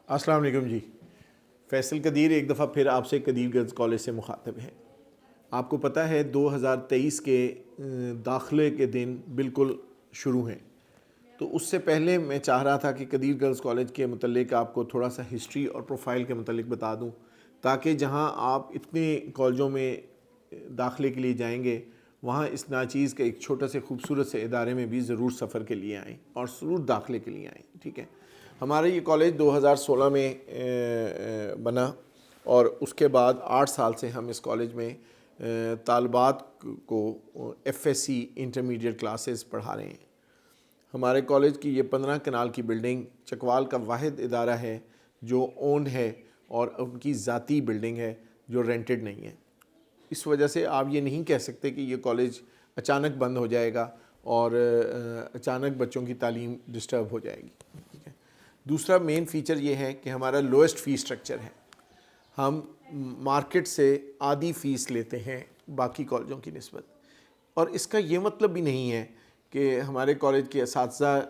السلام علیکم جی. فیصل قدیر ایک دفعہ پھر آپ سے قدیر گرلز کالج سے مخاطب ہیں. آپ کو پتہ ہے 2023 کے داخلے کے دن بالکل شروع ہیں. تو اس سے پہلے میں چاہ رہا تھا کہ قدیر گرلز کالج کے متعلق آپ کو تھوڑا سا ہسٹری اور پروفائل کے متعلق بتا دوں، تاکہ جہاں آپ اتنے کالجوں میں داخلے کے لیے جائیں گے وہاں اس ناچیز کے ایک چھوٹا سے خوبصورت سے ادارے میں بھی ضرور سفر کے لیے آئیں اور ضرور داخلے کے لیے آئیں. ٹھیک ہے. ہمارا یہ کالج 2016 میں بنا اور اس کے بعد 8 سال سے ہم اس کالج میں طالبات کو F S C intermediate classes پڑھا رہے ہیں. ہمارے کالج کی یہ 15 کنال کی بلڈنگ چکوال کا واحد ادارہ ہے جو اونڈ ہے اور ان کی ذاتی بلڈنگ ہے جو رینٹڈ نہیں ہے. اس وجہ سے آپ یہ نہیں کہہ سکتے کہ یہ کالج اچانک بند ہو جائے گا اور اچانک بچوں کی تعلیم ڈسٹرب ہو جائے گی. ٹھیک ہے. دوسرا مین فیچر یہ ہے کہ ہمارا لوئسٹ فی سٹرکچر ہے. ہم مارکیٹ سے آدھی فیس لیتے ہیں باقی کالجوں کی نسبت. اور اس کا یہ مطلب بھی نہیں ہے کہ ہمارے کالج کے اساتذہ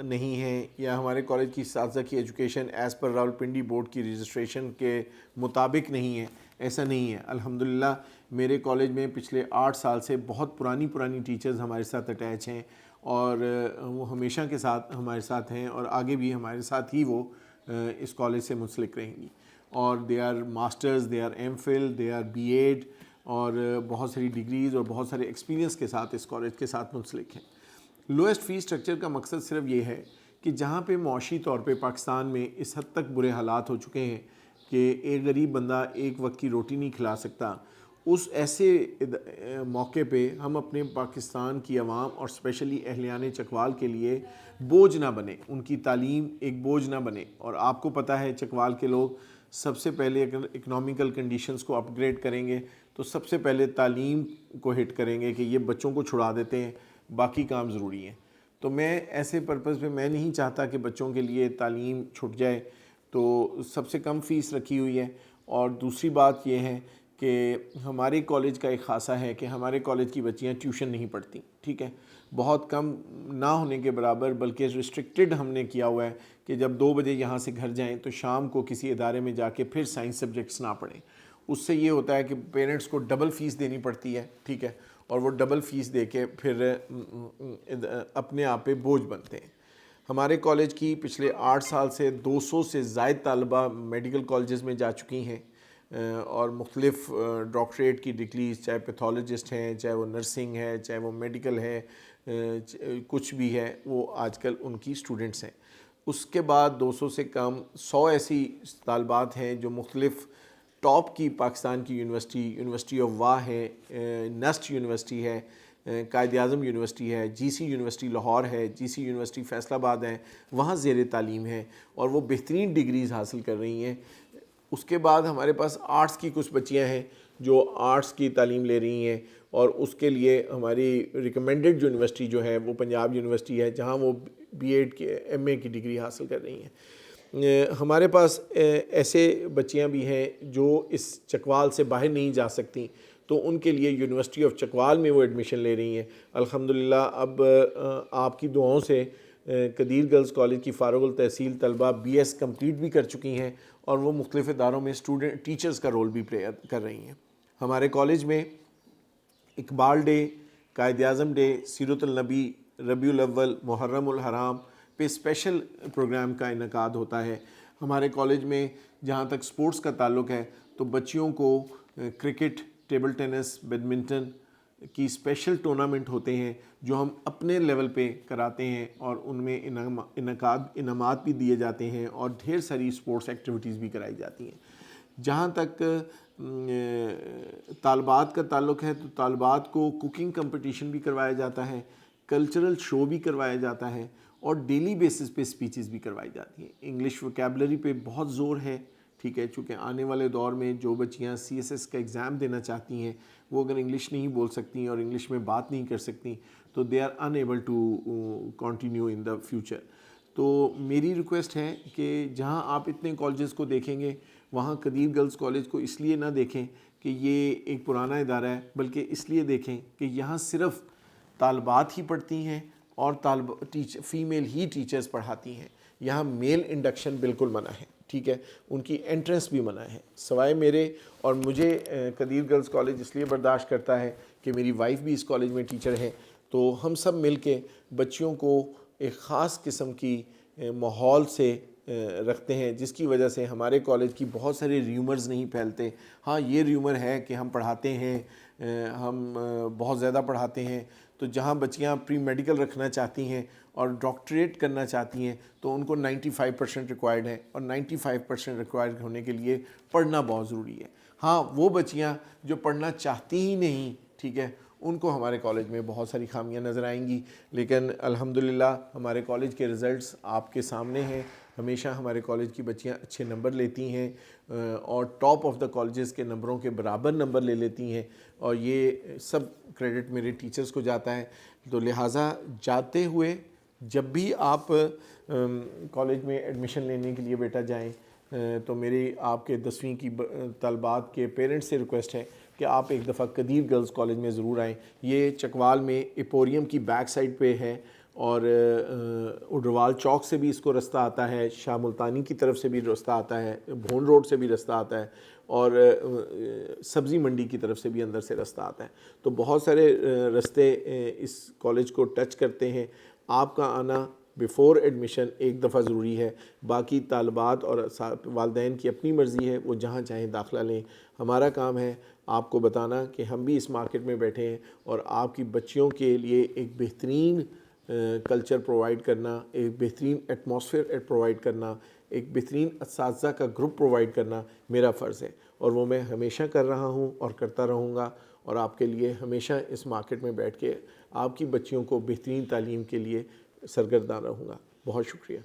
نہیں ہیں یا ہمارے کالج کی اساتذہ کی education as per Rawalpindi board کی رجسٹریشن کے مطابق نہیں ہے. ایسا نہیں ہے. الحمدللہ میرے کالج میں پچھلے 8 سال سے بہت پرانی ٹیچرز ہمارے ساتھ اٹیچ ہیں اور وہ ہمیشہ کے ساتھ ہمارے ساتھ ہیں اور آگے بھی ہمارے ساتھ ہی وہ اس کالج سے منسلک رہیں گی. اور they are masters, they are M Phil, they are B Ed اور بہت ساری ڈگریز اور بہت سارے ایکسپیرینس کے ساتھ اس کالج کے ساتھ منسلک ہیں. لوئسٹ فی سٹرکچر کا مقصد صرف یہ ہے کہ جہاں پہ معاشی طور پہ پاکستان میں اس حد تک برے حالات ہو چکے ہیں کہ ایک غریب بندہ ایک وقت کی روٹی نہیں کھلا سکتا، اس ایسے موقع پہ ہم اپنے پاکستان کی عوام اور اسپیشلی اہلیان چکوال کے لیے بوجھ نہ بنے، ان کی تعلیم ایک بوجھ نہ بنے. اور آپ کو پتہ ہے چکوال کے لوگ سب سے پہلے اکنامیکل کنڈیشنز کو اپ گریڈ کریں گے تو سب سے پہلے تعلیم کو ہٹ کریں گے کہ یہ بچوں کو چھڑا دیتے ہیں، باقی کام ضروری ہیں. تو میں ایسے پرپز پہ میں نہیں چاہتا کہ بچوں کے لیے تعلیم چھٹ جائے، تو سب سے کم فیس رکھی ہوئی ہے. اور دوسری بات یہ ہے کہ ہمارے کالج کا ایک خاصہ ہے کہ ہمارے کالج کی بچیاں ٹیوشن نہیں پڑھتیں. ٹھیک ہے. بہت کم نہ ہونے کے برابر بلکہ ریسٹرکٹڈ ہم نے کیا ہوا ہے کہ جب 2 بجے یہاں سے گھر جائیں تو شام کو کسی ادارے میں جا کے پھر سائنس سبجیکٹس نہ پڑھیں. اس سے یہ ہوتا ہے کہ پیرنٹس کو ڈبل فیس دینی پڑتی ہے. ٹھیک ہے. اور وہ ڈبل فیس دے کے پھر اپنے آپ پہ بوجھ بنتے ہیں. ہمارے کالج کی پچھلے 8 سال سے 200 سے زائد طالبہ میڈیکل کالجز میں جا چکی ہیں اور مختلف ڈاکٹریٹ کی ڈگریز، چاہے پیتھولوجسٹ ہیں، چاہے وہ نرسنگ ہے، چاہے وہ میڈیکل ہے، کچھ بھی ہے، وہ آج کل ان کی اسٹوڈنٹس ہیں. اس کے بعد 200 سے کم 100 ایسی طالبات ہیں جو مختلف ٹاپ کی پاکستان کی یونیورسٹی آف واہ ہے، نیسٹ یونیورسٹی ہے، قائد اعظم یونیورسٹی ہے، جی سی یونیورسٹی لاہور ہے، جی سی یونیورسٹی فیصل آباد ہے، وہاں زیر تعلیم ہے اور وہ بہترین ڈگریز حاصل کر رہی ہیں. اس کے بعد ہمارے پاس آرٹس کی کچھ بچیاں ہیں جو آرٹس کی تعلیم لے رہی ہیں اور اس کے لیے ہماری ریکمینڈڈ یونیورسٹی جو ہے وہ پنجاب یونیورسٹی ہے جہاں وہ بی ایڈ کے ایم اے کی ڈگری حاصل کر رہی ہیں. ہمارے پاس ایسے بچیاں بھی ہیں جو اس چکوال سے باہر نہیں جا سکتی، تو ان کے لیے یونیورسٹی آف چکوال میں وہ ایڈمیشن لے رہی ہیں. الحمدللہ اب آپ کی دعاؤں سے قدیر گرلز کالج کی فارغ التحصیل طلبہ بی ایس کمپلیٹ بھی کر چکی ہیں اور وہ مختلف اداروں میں ٹیچرز کا رول بھی پلے کر رہی ہیں. ہمارے کالج میں اقبال ڈے، قائد اعظم ڈے، سیرت النبی، ربیع الاول، محرم الحرام پہ اسپیشل پروگرام کا انعقاد ہوتا ہے. ہمارے کالج میں جہاں تک سپورٹس کا تعلق ہے تو بچیوں کو کرکٹ، ٹیبل ٹینس، بیڈمنٹن کی اسپیشل ٹورنامنٹ ہوتے ہیں جو ہم اپنے لیول پہ کراتے ہیں اور ان میں انعامات بھی دیے جاتے ہیں اور ڈھیر ساری سپورٹس ایکٹیویٹیز بھی کرائی جاتی ہیں. جہاں تک طالبات کا تعلق ہے تو طالبات کو کوکنگ کمپٹیشن بھی کروایا جاتا ہے، کلچرل شو بھی کروایا جاتا ہے اور ڈیلی بیسس پہ اسپیچز بھی کروائی جاتی ہیں. انگلش ووکیبلری پہ بہت زور ہے. ٹھیک ہے. چونکہ آنے والے دور میں جو بچیاں سی ایس ایس کا ایگزام دینا چاہتی ہیں وہ اگر انگلش نہیں بول سکتی اور انگلش میں بات نہیں کر سکتی تو they are enable to continue in the future. تو میری ریکویسٹ ہے کہ جہاں آپ اتنے کالجز کو دیکھیں گے وہاں قدیر گرلز کالج کو اس لیے نہ دیکھیں کہ یہ ایک پرانا ادارہ ہے، بلکہ اس لیے دیکھیں کہ یہاں صرف طالبات ہی پڑھتی ہیں اور فیمیل ہی ٹیچرز پڑھاتی ہیں. یہاں میل انڈکشن بالکل منع ہے. ٹھیک ہے، ان کی انٹرنس بھی منع ہے سوائے میرے. اور مجھے قدیر گرلز کالج اس لیے برداشت کرتا ہے کہ میری وائف بھی اس کالج میں ٹیچر ہے، تو ہم سب مل کے بچیوں کو ایک خاص قسم کی ماحول سے رکھتے ہیں، جس کی وجہ سے ہمارے کالج کی بہت سارے ریومرز نہیں پھیلتے. ہاں یہ ریومر ہے کہ ہم پڑھاتے ہیں، ہم بہت زیادہ پڑھاتے ہیں، تو جہاں بچیاں پری میڈیکل رکھنا چاہتی ہیں اور ڈاکٹریٹ کرنا چاہتی ہیں تو ان کو 95% ریکوائرڈ ہے، اور 95% ریکوائرڈ ہونے کے لیے پڑھنا بہت ضروری ہے. ہاں وہ بچیاں جو پڑھنا چاہتی ہی نہیں، ٹھیک ہے، ان کو ہمارے کالج میں بہت ساری خامیاں نظر آئیں گی. لیکن الحمدللہ ہمارے کالج کے رزلٹس آپ کے سامنے ہیں. ہمیشہ ہمارے کالج کی بچیاں اچھے نمبر لیتی ہیں اور ٹاپ آف دا کالجز کے نمبروں کے برابر نمبر لے لیتی ہیں، اور یہ سب کریڈٹ میرے ٹیچرز کو جاتا ہے. تو لہٰذا جاتے ہوئے جب بھی آپ کالج میں ایڈمیشن لینے کے لیے بیٹا جائیں تو میری آپ کے 10ویں کی طالبات کے پیرنٹس سے ریکویسٹ ہے کہ آپ ایک دفعہ قدیر گرلز کالج میں ضرور آئیں. یہ چکوال میں ایپوریم کی بیک سائڈ پہ ہے، اور اڈروال چوک سے بھی اس کو رستہ آتا ہے، شاہ ملتانی کی طرف سے بھی رستہ آتا ہے، بھون روڈ سے بھی رستہ آتا ہے، اور سبزی منڈی کی طرف سے بھی اندر سے رستہ آتا ہے. تو بہت سارے رستے اس کالج کو ٹچ کرتے ہیں. آپ کا آنا بیفور ایڈمیشن ایک دفعہ ضروری ہے. باقی طالبات اور والدین کی اپنی مرضی ہے، وہ جہاں چاہیں داخلہ لیں. ہمارا کام ہے آپ کو بتانا کہ ہم بھی اس مارکیٹ میں بیٹھے ہیں، اور آپ کی بچیوں کے لیے ایک بہترین کلچر پرووائڈ کرنا، ایک بہترین ایٹماسفیئر پرووائڈ کرنا، ایک بہترین اساتذہ کا گروپ پرووائڈ کرنا میرا فرض ہے، اور وہ میں ہمیشہ کر رہا ہوں اور کرتا رہوں گا. اور آپ کے لیے ہمیشہ اس مارکیٹ میں بیٹھ کے آپ کی بچیوں کو بہترین تعلیم کے لیے سرگرداں رہوں گا. بہت شکریہ.